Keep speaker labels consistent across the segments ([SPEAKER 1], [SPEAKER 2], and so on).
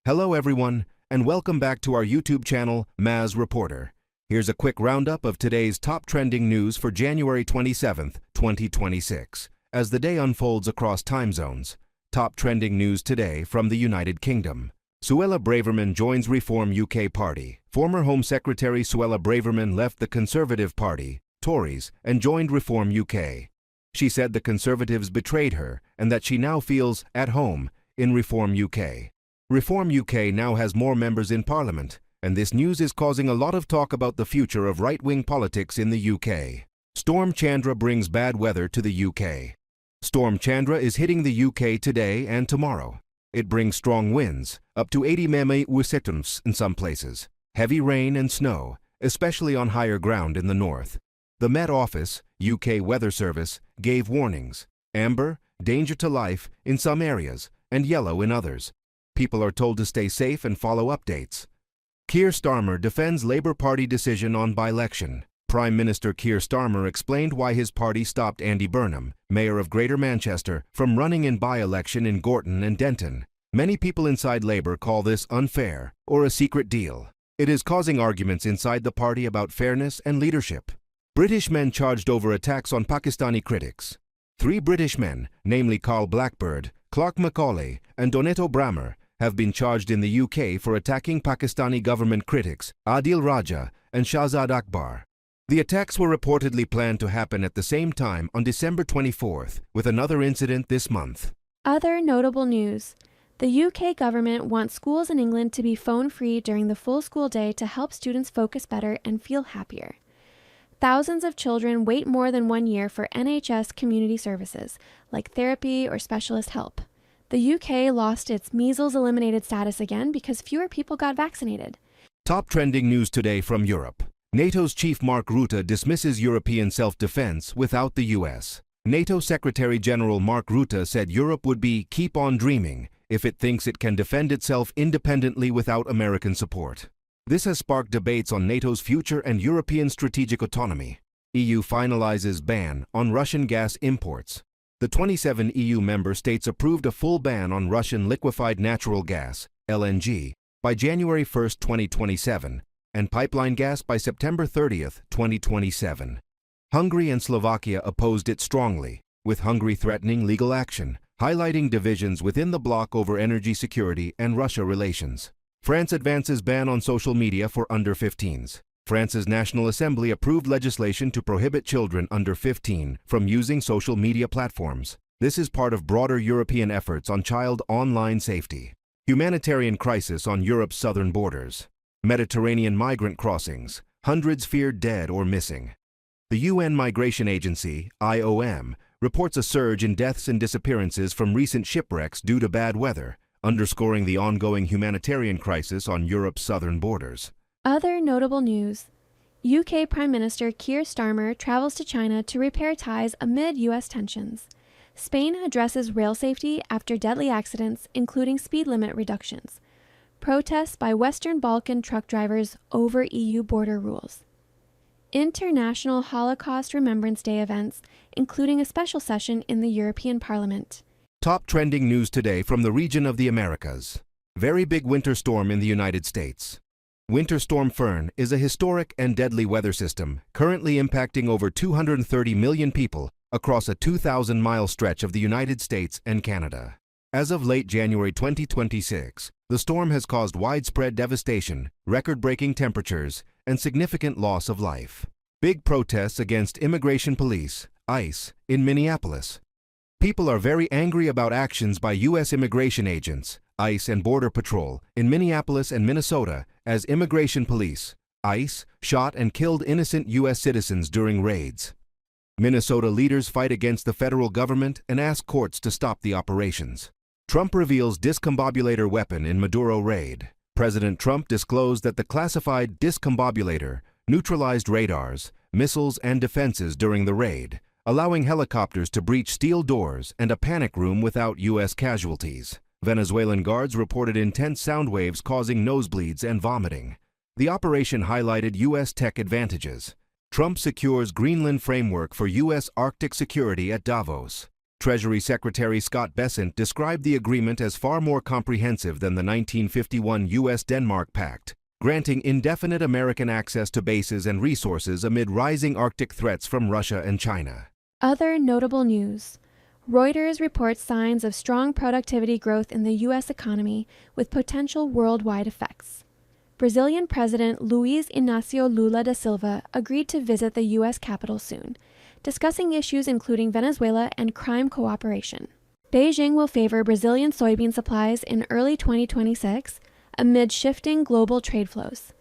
[SPEAKER 1] Hello everyone, and welcome back to our YouTube channel, Mazz Reporter. Here's a quick roundup of today's top trending news for January 27th, 2026. As the day unfolds across time zones, top trending news today from the United Kingdom. Suella Braverman joins Reform UK Party. Former Home Secretary Suella Braverman left the Conservative Party, Tories, and joined Reform UK. She said the Conservatives betrayed her and that she now feels at home in Reform UK. Reform UK now has more members in Parliament, and this news is causing a lot of talk about the future of right-wing politics in the UK. Storm Chandra brings bad weather to the UK. Storm Chandra is hitting the UK today and tomorrow. It brings strong winds, up to 80 mm in some places, heavy rain and snow, especially on higher ground in the north. The Met Office, UK Weather Service, gave warnings: amber, danger to life in some areas, and yellow in others. People are told to stay safe and follow updates. Keir Starmer defends Labour Party decision on by-election. Prime Minister Keir Starmer explained why his party stopped Andy Burnham, Mayor of Greater Manchester, from running in by-election in Gorton and Denton. Many people inside Labour call this unfair or a secret deal. It is causing arguments inside the party about fairness and leadership. British men charged over attacks on Pakistani critics. 3 British men, namely Carl Blackbird, Clark Macaulay, and Doneto Brammer, have been charged in the UK for attacking Pakistani government critics Adil Raja and Shahzad Akbar. The attacks were reportedly planned to happen at the same time on December 24th, with another incident this month.
[SPEAKER 2] Other notable news. The UK government wants schools in England to be phone-free during the full school day to help students focus better and feel happier. Thousands of children wait more than 1 year for NHS community services, like therapy or specialist help. The UK lost its measles eliminated status again because fewer people got vaccinated.
[SPEAKER 1] Top trending news today from Europe. NATO's chief Mark Rutte dismisses European self-defense without the US. NATO Secretary General Mark Rutte said Europe would be keep on dreaming if it thinks it can defend itself independently without American support. This has sparked debates on NATO's future and European strategic autonomy. EU finalizes ban on Russian gas imports. The 27 EU member states approved a full ban on Russian liquefied natural gas, LNG, by January 1, 2027, and pipeline gas by September 30, 2027. Hungary and Slovakia opposed it strongly, with Hungary threatening legal action, highlighting divisions within the bloc over energy security and Russia relations. France advances ban on social media for under 15s. France's National Assembly approved legislation to prohibit children under 15 from using social media platforms. This is part of broader European efforts on child online safety. Humanitarian crisis on Europe's southern borders. Mediterranean migrant crossings. Hundreds feared dead or missing. The UN Migration Agency, IOM, reports a surge in deaths and disappearances from recent shipwrecks due to bad weather, underscoring the ongoing humanitarian crisis on Europe's southern borders.
[SPEAKER 2] Other notable news. UK Prime Minister Keir Starmer travels to China to repair ties amid U.S. tensions. Spain addresses rail safety after deadly accidents, including speed limit reductions. Protests by Western Balkan truck drivers over EU border rules. International Holocaust Remembrance Day events, including a special session in the European Parliament.
[SPEAKER 1] Top trending news today from the region of the Americas. Very big winter storm in the United States. Winter Storm Fern is a historic and deadly weather system currently impacting over 230 million people across a 2,000-mile stretch of the United States and Canada. As of late January 2026, the storm has caused widespread devastation, record-breaking temperatures, and significant loss of life. Big protests against immigration police, ICE, in Minneapolis. People are very angry about actions by U.S. immigration agents, ICE and Border Patrol, in Minneapolis and Minnesota as immigration police, ICE, shot and killed innocent U.S. citizens during raids. Minnesota leaders fight against the federal government and ask courts to stop the operations. Trump reveals discombobulator weapon in Maduro raid. President Trump disclosed that the classified discombobulator neutralized radars, missiles, and defenses during the raid, allowing helicopters to breach steel doors and a panic room without U.S. casualties. Venezuelan guards reported intense sound waves causing nosebleeds and vomiting. The operation highlighted U.S. tech advantages. Trump secures Greenland framework for U.S. Arctic security at Davos. Treasury Secretary Scott Bessent described the agreement as far more comprehensive than the 1951 U.S.-Denmark Pact, granting indefinite American access to bases and resources amid rising Arctic threats from Russia and China.
[SPEAKER 2] Other notable news. Reuters reports signs of strong productivity growth in the U.S. economy with potential worldwide effects. Brazilian President Luiz Inácio Lula da Silva agreed to visit the U.S. Capitol soon, discussing issues including Venezuela and crime cooperation. Beijing will favor Brazilian soybean supplies in early 2026 amid shifting global trade flows.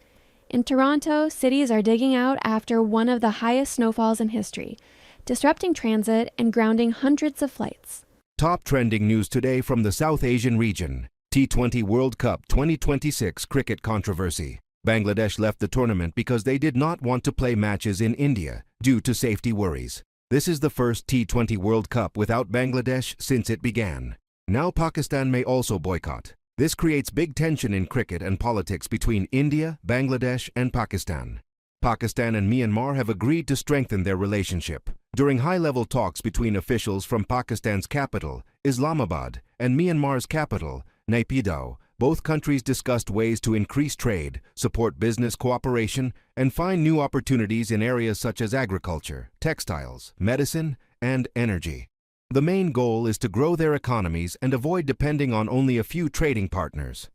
[SPEAKER 2] In Toronto, cities are digging out after one of the highest snowfalls in history, disrupting transit and grounding hundreds of flights.
[SPEAKER 1] Top trending news today from the South Asian region. T20 World Cup 2026 cricket controversy. Bangladesh left the tournament because they did not want to play matches in India due to safety worries. This is the first T20 World Cup without Bangladesh since it began. Now Pakistan may also boycott. This creates big tension in cricket and politics between India, Bangladesh, and Pakistan. Pakistan and Myanmar have agreed to strengthen their relationship. During high-level talks between officials from Pakistan's capital, Islamabad, and Myanmar's capital, Naypyidaw, both countries discussed ways to increase trade, support business cooperation, and find new opportunities in areas such as agriculture, textiles, medicine, and energy. The main goal is to grow their economies and avoid depending on only a few trading partners.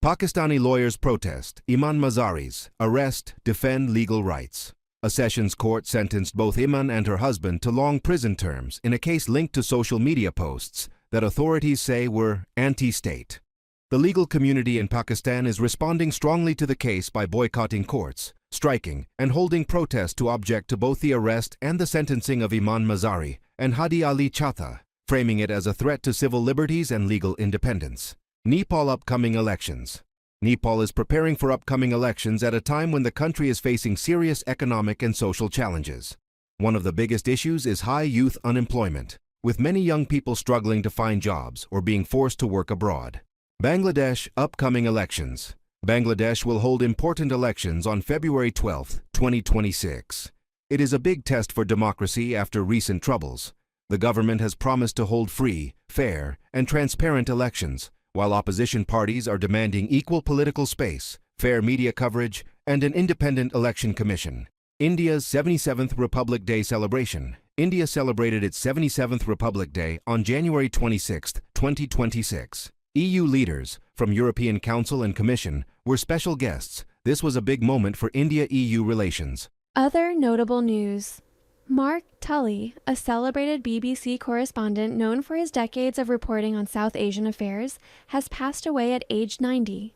[SPEAKER 1] Pakistani lawyers protest Iman Mazari's arrest, defend legal rights. A sessions court sentenced both Iman and her husband to long prison terms in a case linked to social media posts that authorities say were anti-state. The legal community in Pakistan is responding strongly to the case by boycotting courts, striking, and holding protests to object to both the arrest and the sentencing of Iman Mazari and Hadi Ali Chatha, framing it as a threat to civil liberties and legal independence. Nepal upcoming elections. Nepal is preparing for upcoming elections at a time when the country is facing serious economic and social challenges. One of the biggest issues is high youth unemployment, with many young people struggling to find jobs or being forced to work abroad. Bangladesh upcoming elections. Bangladesh will hold important elections on February 12, 2026. It is a big test for democracy after recent troubles. The government has promised to hold free, fair, and transparent elections, while opposition parties are demanding equal political space, fair media coverage, and an independent election commission. India's 77th Republic Day celebration. India celebrated its 77th Republic Day on January 26, 2026. EU leaders from European Council and Commission were special guests. This was a big moment for India-EU relations.
[SPEAKER 2] Other notable news. Mark Tully, a celebrated BBC correspondent known for his decades of reporting on South Asian affairs, has passed away at age 90.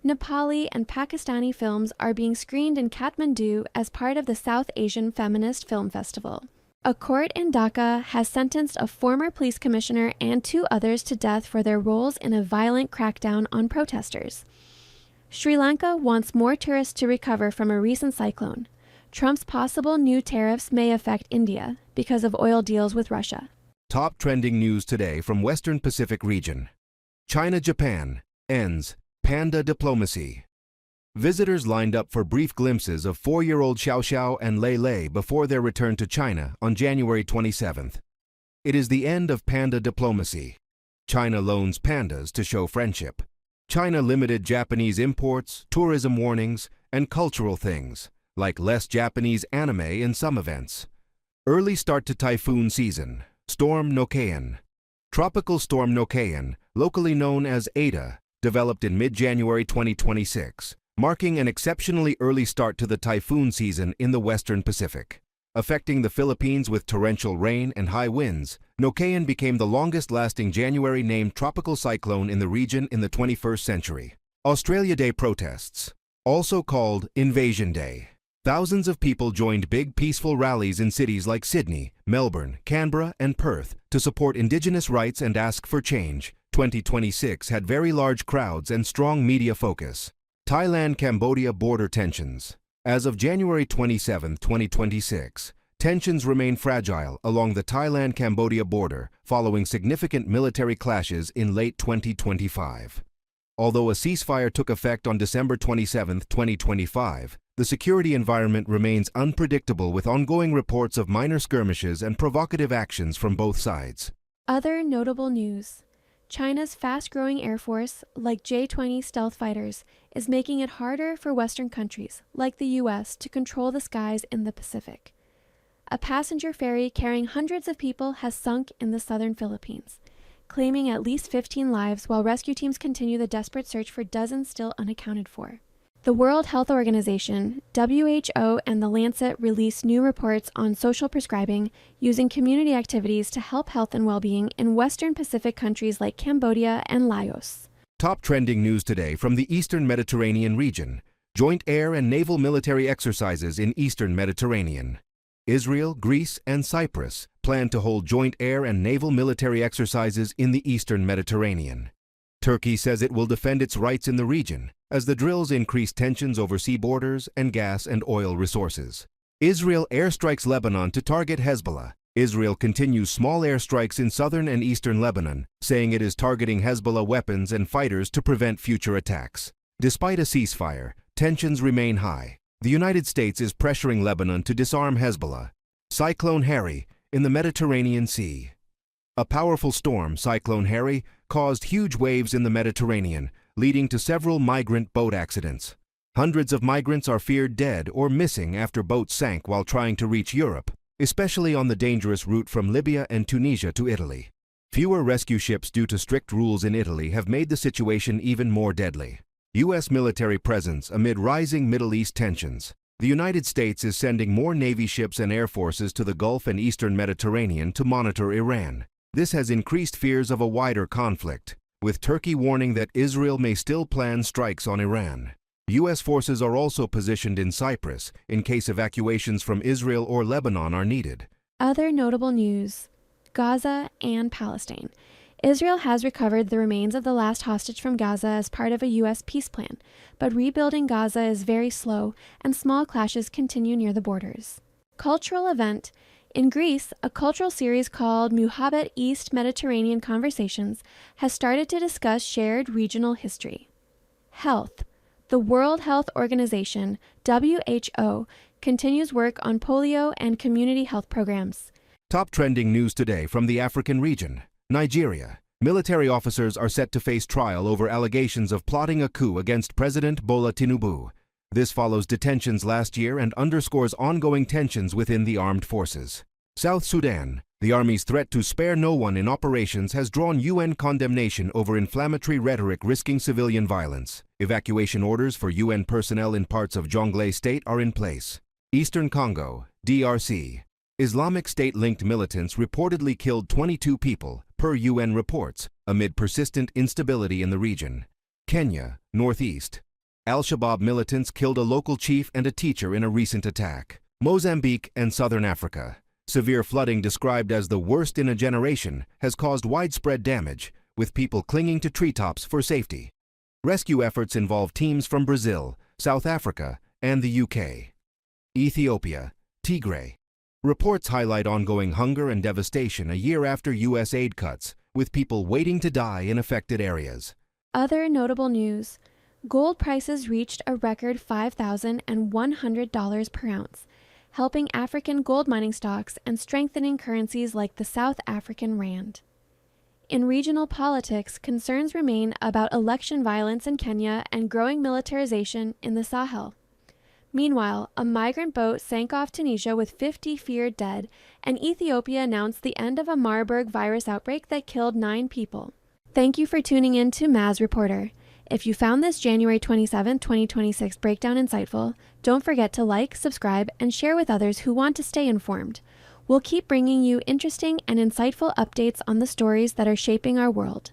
[SPEAKER 2] Nepali and Pakistani films are being screened in Kathmandu as part of the South Asian Feminist Film Festival. A court in Dhaka has sentenced a former police commissioner and 2 others to death for their roles in a violent crackdown on protesters. Sri Lanka wants more tourists to recover from a recent cyclone. Trump's possible new tariffs may affect India because of oil deals with Russia.
[SPEAKER 1] Top trending news today from Western Pacific region. China-Japan ends panda diplomacy. Visitors lined up for brief glimpses of 4-year-old Xiao Xiao and Lei Lei before their return to China on January 27th. It is the end of panda diplomacy. China loans pandas to show friendship. China limited Japanese imports, tourism warnings, and cultural things, like less Japanese anime in some events. Early start to typhoon season. Storm Nokayan. Tropical Storm Nokayan, locally known as Eta, developed in mid-January 2026. Marking an exceptionally early start to the typhoon season in the Western Pacific. Affecting the Philippines with torrential rain and high winds, Nokayan became the longest-lasting January-named tropical cyclone in the region in the 21st century. Australia Day protests, also called Invasion Day. Thousands of people joined big peaceful rallies in cities like Sydney, Melbourne, Canberra, and Perth to support Indigenous rights and ask for change. 2026 had very large crowds and strong media focus. Thailand-Cambodia border tensions. As of January 27, 2026, tensions remain fragile along the Thailand-Cambodia border following significant military clashes in late 2025. Although a ceasefire took effect on December 27, 2025, the security environment remains unpredictable with ongoing reports of minor skirmishes and provocative actions from both sides.
[SPEAKER 2] Other notable news. China's fast-growing air force, like J-20 stealth fighters, is making it harder for Western countries, like the U.S., to control the skies in the Pacific. A passenger ferry carrying hundreds of people has sunk in the southern Philippines, claiming at least 15 lives while rescue teams continue the desperate search for dozens still unaccounted for. The World Health Organization, WHO, and The Lancet released new reports on social prescribing using community activities to help health and well-being in Western Pacific countries like Cambodia and Laos.
[SPEAKER 1] Top trending news today from the Eastern Mediterranean region. Joint air and naval military exercises in Eastern Mediterranean. Israel, Greece, and Cyprus plan to hold joint air and naval military exercises in the Eastern Mediterranean. Turkey says it will defend its rights in the region as the drills increase tensions over sea borders and gas and oil resources. Israel airstrikes Lebanon to target Hezbollah. Israel continues small airstrikes in southern and eastern Lebanon, saying it is targeting Hezbollah weapons and fighters to prevent future attacks. Despite a ceasefire, tensions remain high. The United States is pressuring Lebanon to disarm Hezbollah. Cyclone Harry in the Mediterranean Sea. A powerful storm, Cyclone Harry, caused huge waves in the Mediterranean, leading to several migrant boat accidents. Hundreds of migrants are feared dead or missing after boats sank while trying to reach Europe, especially on the dangerous route from Libya and Tunisia to Italy. Fewer rescue ships due to strict rules in Italy have made the situation even more deadly. U.S. military presence amid rising Middle East tensions. The United States is sending more Navy ships and air forces to the Gulf and Eastern Mediterranean to monitor Iran. This has increased fears of a wider conflict, with Turkey warning that Israel may still plan strikes on Iran. U.S. forces are also positioned in Cyprus in case evacuations from Israel or Lebanon are needed.
[SPEAKER 2] Other notable news. Gaza and Palestine. Israel has recovered the remains of the last hostage from Gaza as part of a U.S. peace plan, but rebuilding Gaza is very slow and small clashes continue near the borders. Cultural event. In Greece, a cultural series called Muhabbet East Mediterranean Conversations has started to discuss shared regional history. Health. The World Health Organization, WHO, continues work on polio and community health programs.
[SPEAKER 1] Top trending news today from the African region. Nigeria. Military officers are set to face trial over allegations of plotting a coup against President Bola Tinubu. This follows detentions last year and underscores ongoing tensions within the armed forces. South Sudan. The army's threat to spare no one in operations has drawn UN condemnation over inflammatory rhetoric risking civilian violence. Evacuation orders for UN personnel in parts of Jonglei State are in place. Eastern Congo, DRC. Islamic State-linked militants reportedly killed 22 people, per UN reports, amid persistent instability in the region. Kenya, Northeast. Al-Shabaab militants killed a local chief and a teacher in a recent attack. Mozambique and Southern Africa. Severe flooding described as the worst in a generation has caused widespread damage, with people clinging to treetops for safety. Rescue efforts involve teams from Brazil, South Africa, and the UK. Ethiopia, Tigray. Reports highlight ongoing hunger and devastation a year after U.S. aid cuts, with people waiting to die in affected areas.
[SPEAKER 2] Other notable news. Gold prices reached a record $5,100 per ounce, helping African gold mining stocks and strengthening currencies like the South African rand. In regional politics, concerns remain about election violence in Kenya and growing militarization in the Sahel. Meanwhile, a migrant boat sank off Tunisia with 50 feared dead, and Ethiopia announced the end of a Marburg virus outbreak that killed 9 people. Thank you for tuning in to Mazz Reporter. If you found this January 27, 2026 breakdown insightful, don't forget to like, subscribe, and share with others who want to stay informed. We'll keep bringing you interesting and insightful updates on the stories that are shaping our world.